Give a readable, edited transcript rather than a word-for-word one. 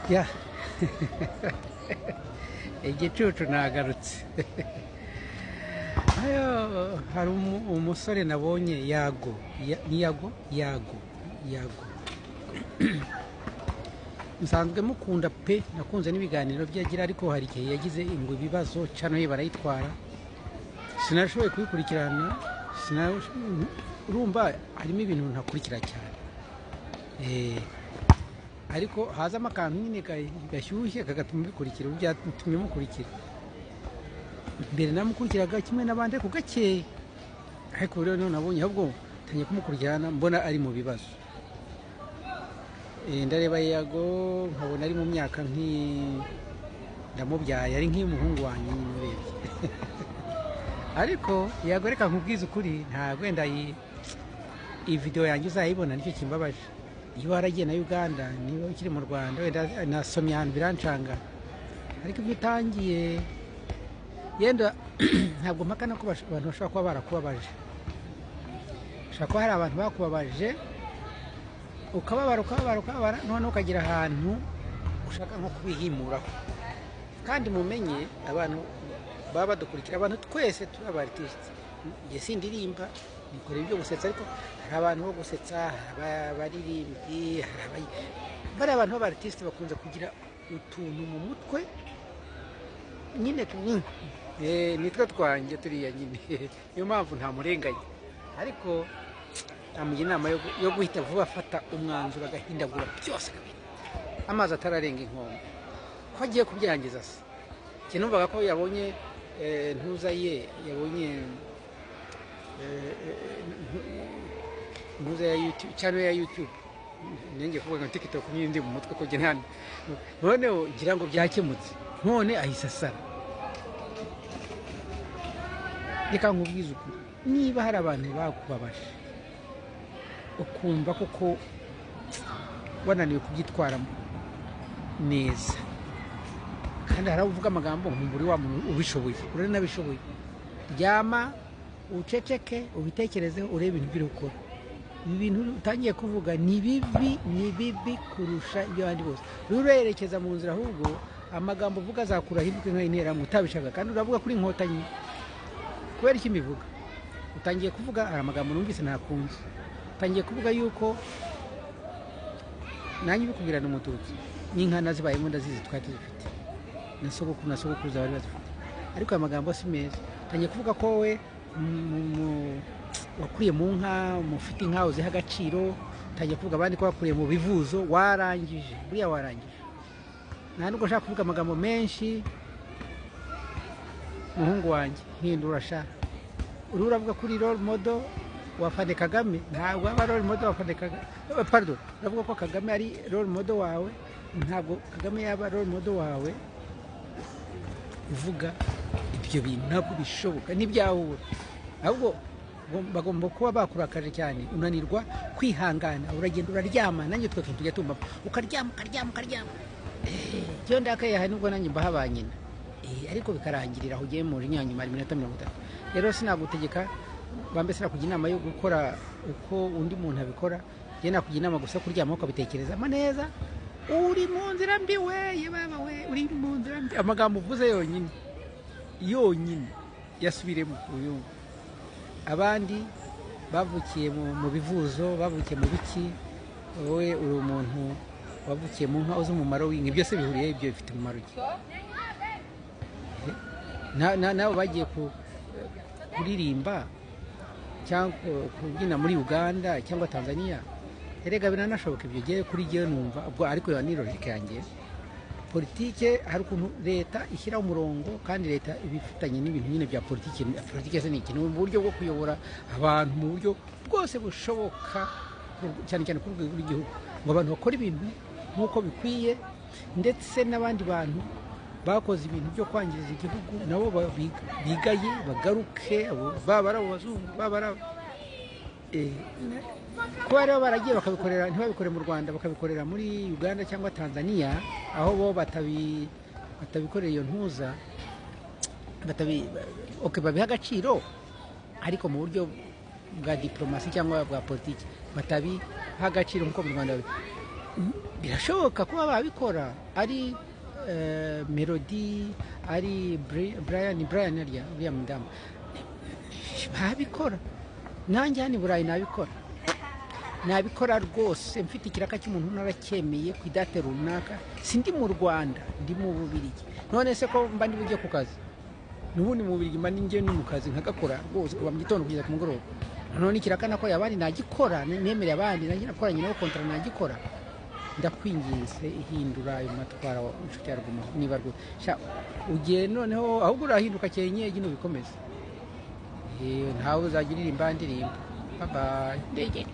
ya igicucu nagarutse. Hari umusore nabonye Yago nsanzwe mukunda pe, nakunze n'ibiganiro byagira, ariko hari igihe yagize ngo ibibazo cano ye barayitwara, sinashoboye kubikurikirana. Urumva harimo ibintu ntakurikira cyane, ariko hazamo akantu nyine gashyushye kagatuma bikurikira, byatumye mukurikira. Mbere namukurikiraga kimwe n'abandi ariko gakeya, ariko rero nabonye ahubwo tangiye kumukurikirana mbona ari mu bibazo. Ndareba Yago nkabona ari mu myaka ndamubyaye, ari nk'umuhungu wanjye nyine urebye. Ariko Yago reka nkubwize ukuri, ntabwo wenda iyi video yanjye uzayibona, nicyo kimbabaje. Iyo waragiye na Uganda, niba ukiri mu Rwanda wenda nasomye ahantu birancanga, ariko ibyo utangiye yenda ntabwo mpakana ko abantu bashobora kuba barakubabaje. Ushobora kuba hari abantu bakubabaje ukababara none ukagira ahantu ushaka nko kubihimuraho. Kandi mumenye abantu baba badukurikira, abantu twese turi abartiste. Njye sindirimba, nikora ibyo gusetsa, ariko hari abantu bo gusetsa, baririmbyi, bari abantu b'abartiste bakunze kugira utuntu mu mutwe nyine nitwe twanjye turiya nyine. Niyo mpamvu nta murenganya, ariko namugira inama yo guhita vuba afata umwanzuro agahindagura byose, amazi atararenga inkombe, ko agiye kubyangiza. Se njye numvaga ko yabonye ntuza ye, yabonye ntuza ya YouTube, channel ya YouTube, nenge kuvuga ngo TikTok n'indi mu mutwe ko njye nta noneho ngira ngo byakemutse, none ahise asara. Reka nkubwize ukuri, niba hari abantu bakubabaje ukumva koko wananiwe kubyitwaramo neza, kandi hari uvuga amagambo nk'umuri wa muntu ubishoboye, urari nabishoboye, ryama uceceke ubitekerezeho, urebe ibintu biri gukora. Ibi bintu utangiye kuvuga ni bibi kurusha ibyo abandi bose. Urerekeza mu nzira, ahubwo amagambo uvuga azakura hinduke nk'intera mutabishaka, kandi uravuga kuri Inkotanyi. Kubera iki mbivuga? Utangiye kuvuga hari amagambo numvise nakunze, utangiye kuvuga yuko nanjye bikubwirana Umututsi n'inkana zibayemo ndazizi, twari tuzifite na sogokuruza bari bazifite, ariko aya magambo si meza. Utangiye kuvuga ko we wakuriye mu nka, mufite inka uziha agaciro. Utangiye kuvuga abandi ko wakuriye mu bivuzo. Warangije, buriya warangije. Nta nubwo nshaka kuvuga amagambo menshi. Muhungu wanjye hindura sha, uravuga kuri role model wa Fane Kagame, ntabwo aba role model wa Fane Kagame, pardon, uravuga ko Kagame ari role model wawe, ntabwo Kagame yaba role model wawe. Uvuga ibyo bintu ntabwo bishoboka, ntibyahura. Ahubwo bagomba kuba bakurakaje cyane, unanirwa kwihangana, uragenda uraryama. Nanjye twe tujya tumba ukaryama. Cyo ndakaye aha nubwo nanjye mbaha ba nyina, ariko bikarangirira aho ugiye mu nyanya nyuma y'minota 30. Rero sinagutegeka, bambe sinakugira inama yo gukora uko undi muntu abikora. Je nakugira inama gusa kuryama ukabitekereza neza. Uri mu nzira mbi we, baba we, uri mu nzira mbi. Amagambo uvuze yonyine yasubiremo uyu. Abandi bavukiye mu bivuzo, bavukiye mu biki, wowe uri umuntu wavukiye mu nka uzi umumaro w'inka. Byose bihuriye, ibyo bifite umumaro ki? Nabo bagiye kuririmba cyangwa kubyina muri Uganda cyangwa Tanzania, erega biranashoboka. Ibyo giye kuri giye numva ubwo, ariko yo ni logique yanjye. Politike hari ukuntu leta ishyira umurongo, kandi leta ibifitanye n'ibintu nyine bya politike. Politike se ni ikintu mu buryo bwo kuyobora abantu mu buryo bwose bushoboka, cyane cyane ku rwego rw'igihugu, ngo abantu bakora ibintu nk'uko bikwiye, ndetse n'abandi bantu bakoze ibintu byo kwangiriza igihugu nabo bigaye bagaruke, baba ari abazungu, baba ari kuba rero baragiye bakabikorera, ntibabikore mu Rwanda, bakabikorera muri Uganda cyangwa Tanzania, aho bo batabikorera iyo ntuza, babiha agaciro, ariko mu buryo bwa diplomasi cyangwa bwa politiki batabiha agaciro nk'uko mu Rwanda. birashoboka kuba babikora ari Melody ari Brian arya uriya mudamu babikora, nanjye hano i Burayi nabikora rwose, mfite ikiraka cy'umuntu naracyemeye ku idate runaka, sindi mu Rwanda ndi mu Bubiligi, none se ko mba ndi bujye ku kazi n'ubundi mu Bubiligi mba ninjye ni mu kazi nkagakora rwose kuva mu gitondo kugeza ku mugoroba, none ikiraka nako yabandi nagikora, nemereye abandi nakoranye nabo kontra nagikora. Ndakwinginze ihindura ayo matwara inshuti yaruguma niba rwose ugiye noneho ahubwo urahinduka cyenye gino bikomeza ntawe uzagirira imbandirimbo. Bye bye.